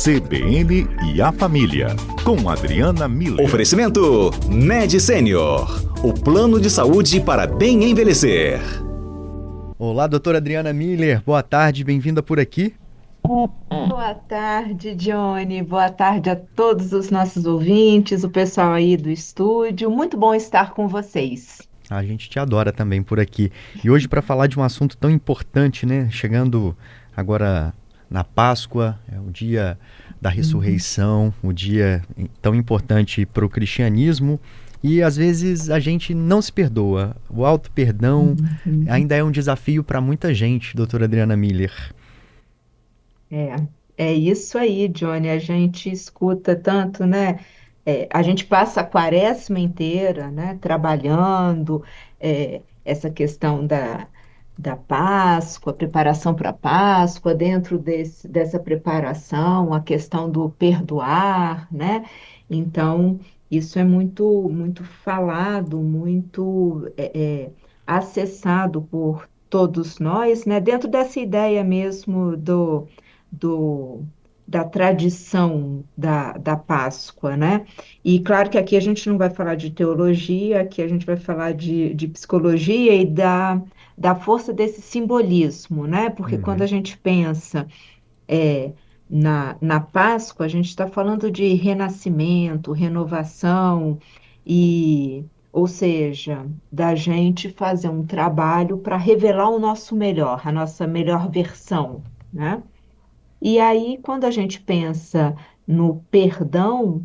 CBN e a Família, com Adriana Miller. Oferecimento Med Senior, o plano de saúde para bem envelhecer. Olá, doutora Adriana Miller, boa tarde, bem-vinda por aqui. Boa tarde, Johnny. Boa tarde a todos os nossos ouvintes, o pessoal aí do estúdio. Muito bom estar com vocês. A gente te adora também por aqui. E hoje para falar de um assunto tão importante, né? Chegando agora na Páscoa, é o dia da ressurreição, o dia tão importante para o cristianismo. E às vezes a gente não se perdoa. O auto-perdão ainda é um desafio para muita gente, doutora Adriana Miller. É isso aí, Johnny. A gente escuta tanto, né? A gente passa a quaresma inteira, né? Trabalhando, essa questão da Páscoa, preparação para a Páscoa, dentro dessa preparação, a questão do perdoar, né? Então, isso é muito, muito falado, muito acessado por todos nós, né? Dentro dessa ideia mesmo do, da tradição da Páscoa, né? E claro que aqui a gente não vai falar de teologia, aqui a gente vai falar de psicologia e da força desse simbolismo, né? Porque quando a gente pensa na Páscoa, a gente está falando de renascimento, renovação, ou seja, da gente fazer um trabalho para revelar o nosso melhor, a nossa melhor versão, né? E aí, quando a gente pensa no perdão,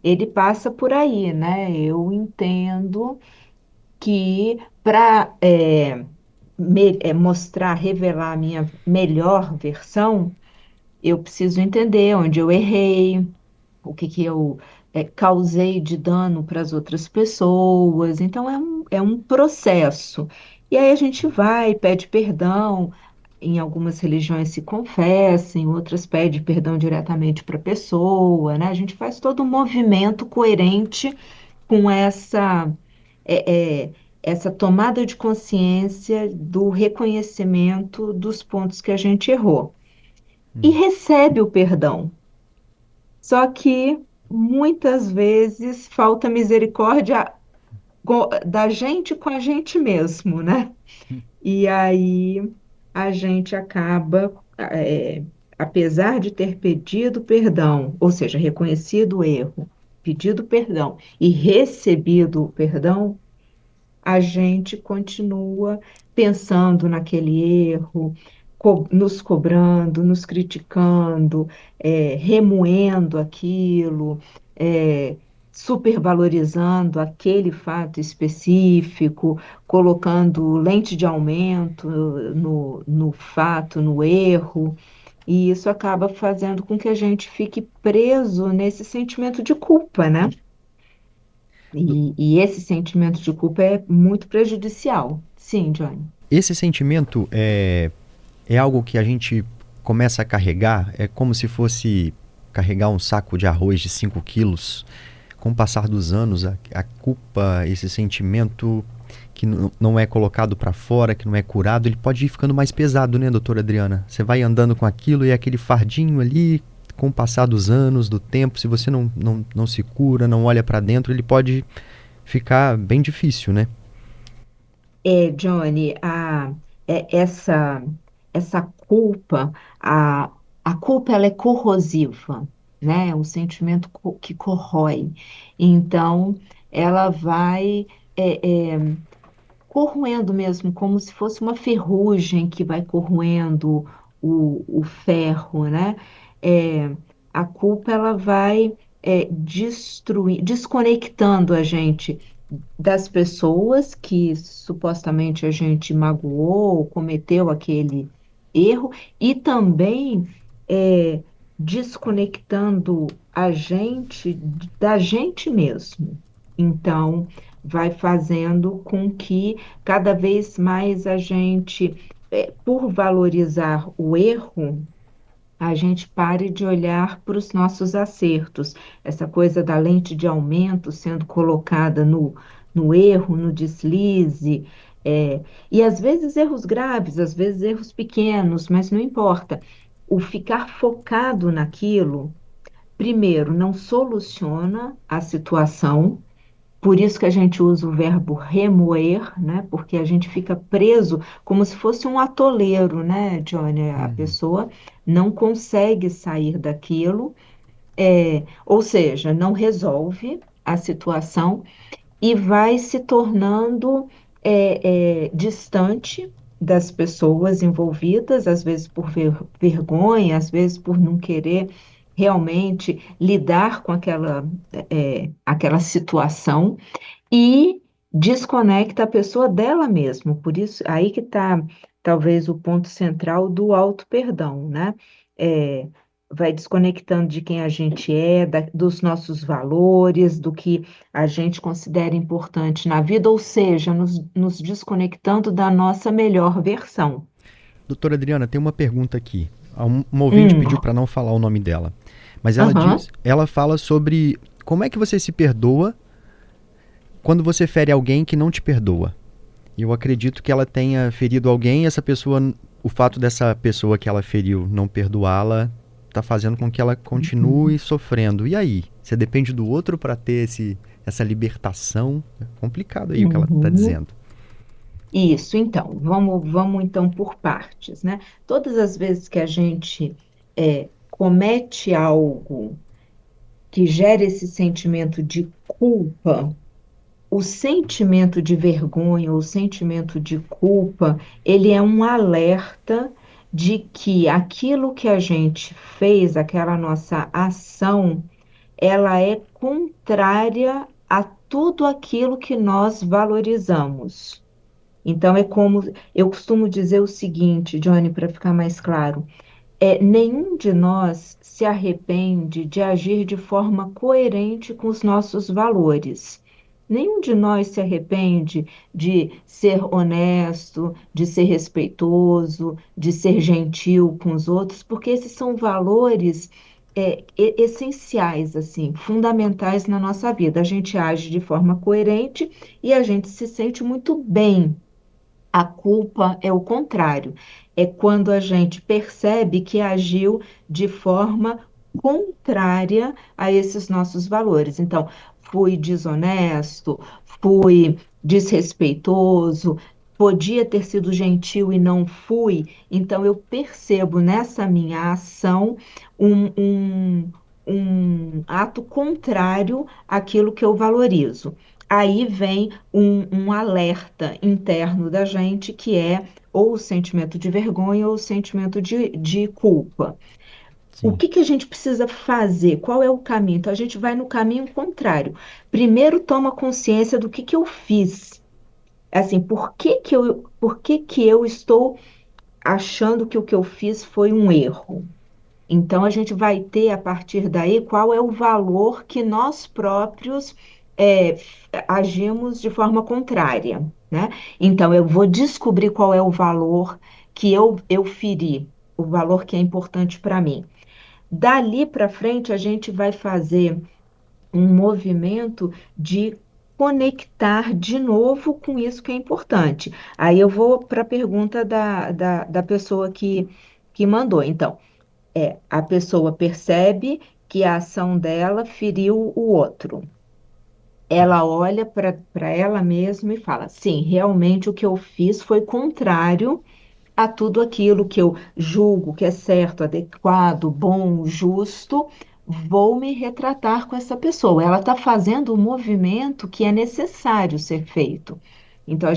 ele passa por aí, né? Eu entendo que para mostrar, revelar a minha melhor versão, eu preciso entender onde eu errei, o que eu causei de dano para as outras pessoas. Então, é um processo. E aí a gente vai, pede perdão. Em algumas religiões se confessa, em outras pede perdão diretamente para a pessoa, né? A gente faz todo um movimento coerente com é, é, essa tomada de consciência do reconhecimento dos pontos que a gente errou. E recebe o perdão. Só que muitas vezes falta misericórdia da gente com a gente mesmo, né? E aí a gente acaba, apesar de ter pedido perdão, ou seja, reconhecido o erro, pedido perdão e recebido o perdão, a gente continua pensando naquele erro, nos cobrando, nos criticando, remoendo aquilo, é, supervalorizando aquele fato específico, colocando lente de aumento no fato, no erro. E isso acaba fazendo com que a gente fique preso nesse sentimento de culpa, né? E esse sentimento de culpa é muito prejudicial. Sim, Johnny. Esse sentimento é algo que a gente começa a carregar, é como se fosse carregar um saco de arroz de 5 quilos. Com o passar dos anos, a culpa, esse sentimento que não é colocado para fora, que não é curado, ele pode ir ficando mais pesado, né, doutora Adriana? Você vai andando com aquilo e aquele fardinho ali, com o passar dos anos, do tempo, se você não se cura, não olha para dentro, ele pode ficar bem difícil, né? Johnny, essa culpa, a culpa ela é corrosiva, né? É um sentimento que corrói. Então, ela vai corroendo mesmo, como se fosse uma ferrugem que vai corroendo o ferro, né? É, a culpa ela vai desconectando a gente das pessoas que supostamente a gente magoou, cometeu aquele erro, e também é, desconectando a gente da gente mesmo. Então, vai fazendo com que cada vez mais a gente, por valorizar o erro, a gente pare de olhar para os nossos acertos. Essa coisa da lente de aumento sendo colocada no erro, no deslize, e às vezes erros graves, às vezes erros pequenos, mas não importa. o ficar focado naquilo, primeiro, não soluciona a situação. Por isso que a gente usa o verbo remoer, né? Porque a gente fica preso como se fosse um atoleiro, né, Johnny? A Uhum. pessoa não consegue sair daquilo, ou seja, não resolve a situação e vai se tornando distante das pessoas envolvidas, às vezes por vergonha, às vezes por não querer realmente lidar com aquela situação e desconecta a pessoa dela mesma. Por isso, aí que está talvez o ponto central do auto-perdão, né? É, vai desconectando de quem a gente é, dos nossos valores, do que a gente considera importante na vida, ou seja, nos desconectando da nossa melhor versão. Doutora Adriana, tem uma pergunta aqui. Uma ouvinte Hum, pediu para não falar o nome dela, mas ela aham. diz, ela fala sobre como é que você se perdoa quando você fere alguém que não te perdoa. E eu acredito que ela tenha ferido alguém e essa pessoa, o fato dessa pessoa que ela feriu não perdoá-la, está fazendo com que ela continue Uhum. sofrendo. E aí? Você depende do outro para ter essa libertação? É complicado aí o que ela está Uhum. dizendo. Isso, então, vamos então por partes, né? Todas as vezes que a gente comete algo que gera esse sentimento de culpa, o sentimento de vergonha, o sentimento de culpa, ele é um alerta de que aquilo que a gente fez, aquela nossa ação, ela é contrária a tudo aquilo que nós valorizamos. Então, é como eu costumo dizer o seguinte, Johnny, para ficar mais claro: nenhum de nós se arrepende de agir de forma coerente com os nossos valores. Nenhum de nós se arrepende de ser honesto, de ser respeitoso, de ser gentil com os outros, porque esses são valores essenciais, assim, fundamentais na nossa vida. A gente age de forma coerente e a gente se sente muito bem. A culpa é o contrário, é quando a gente percebe que agiu de forma contrária a esses nossos valores. Então, fui desonesto, fui desrespeitoso, podia ter sido gentil e não fui, então eu percebo nessa minha ação um, um, um ato contrário àquilo que eu valorizo. Aí vem um alerta interno da gente, que é ou o sentimento de vergonha ou o sentimento de culpa. O Sim. que que a gente precisa fazer? Qual é o caminho? Então, a gente vai no caminho contrário. Primeiro, toma consciência do que eu fiz. Assim, por que que eu estou achando que o que eu fiz foi um erro? Então, a gente vai ter, a partir daí, qual é o valor que nós próprios é, agimos de forma contrária, né? Então, eu vou descobrir qual é o valor que eu feri, o valor que é importante para mim. Dali para frente, a gente vai fazer um movimento de conectar de novo com isso que é importante. Aí eu vou para a pergunta da pessoa que mandou. Então, a pessoa percebe que a ação dela feriu o outro. Ela olha para ela mesma e fala: sim, realmente o que eu fiz foi contrário a tudo aquilo que eu julgo que é certo, adequado, bom, justo. Vou me retratar com essa pessoa. Ela está fazendo o movimento que é necessário ser feito. Então a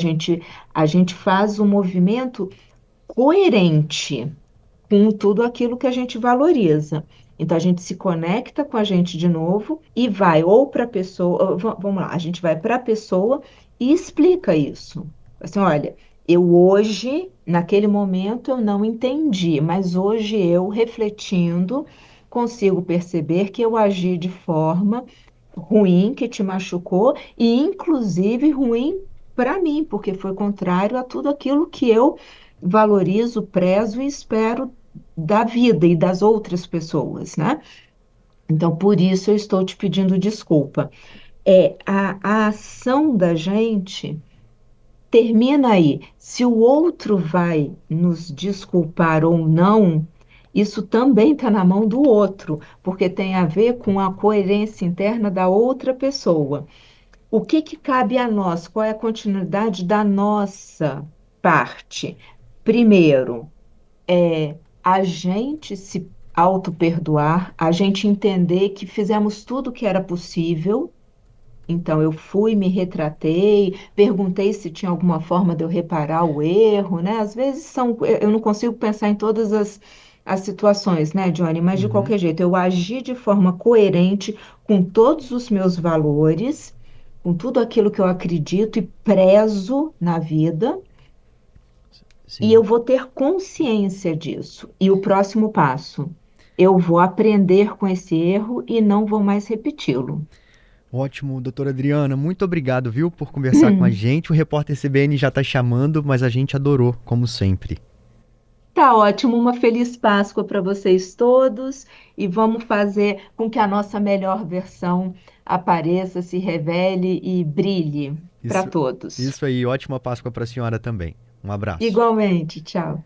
gente faz o movimento coerente com tudo aquilo que a gente valoriza. Então, a gente se conecta com a gente de novo e vai ou para a pessoa, vamos lá, a gente vai para a pessoa e explica isso. Assim, olha, eu hoje, naquele momento, eu não entendi, mas hoje eu, refletindo, consigo perceber que eu agi de forma ruim, que te machucou, e inclusive ruim para mim, porque foi contrário a tudo aquilo que eu valorizo, prezo e espero da vida e das outras pessoas, né? Então, por isso eu estou te pedindo desculpa. A ação da gente termina aí. Se o outro vai nos desculpar ou não, isso também está na mão do outro, porque tem a ver com a coerência interna da outra pessoa. O que que cabe a nós? Qual é a continuidade da nossa parte? Primeiro, a gente se auto-perdoar, a gente entender que fizemos tudo o que era possível. Então, eu fui, me retratei, perguntei se tinha alguma forma de eu reparar o erro, né? Às vezes eu não consigo pensar em todas as situações, né, Johnny? Mas de Uhum. qualquer jeito, eu agi de forma coerente com todos os meus valores, com tudo aquilo que eu acredito e prezo na vida, e Sim. eu vou ter consciência disso. E o próximo passo, eu vou aprender com esse erro e não vou mais repeti-lo. Ótimo, doutora Adriana. Muito obrigado, viu, por conversar com a gente. O repórter CBN já está chamando, mas a gente adorou, como sempre. Tá ótimo, uma feliz Páscoa para vocês todos e vamos fazer com que a nossa melhor versão apareça, se revele e brilhe para Isso, todos. isso aí. Ótima Páscoa para a senhora também. Um abraço. Igualmente, tchau.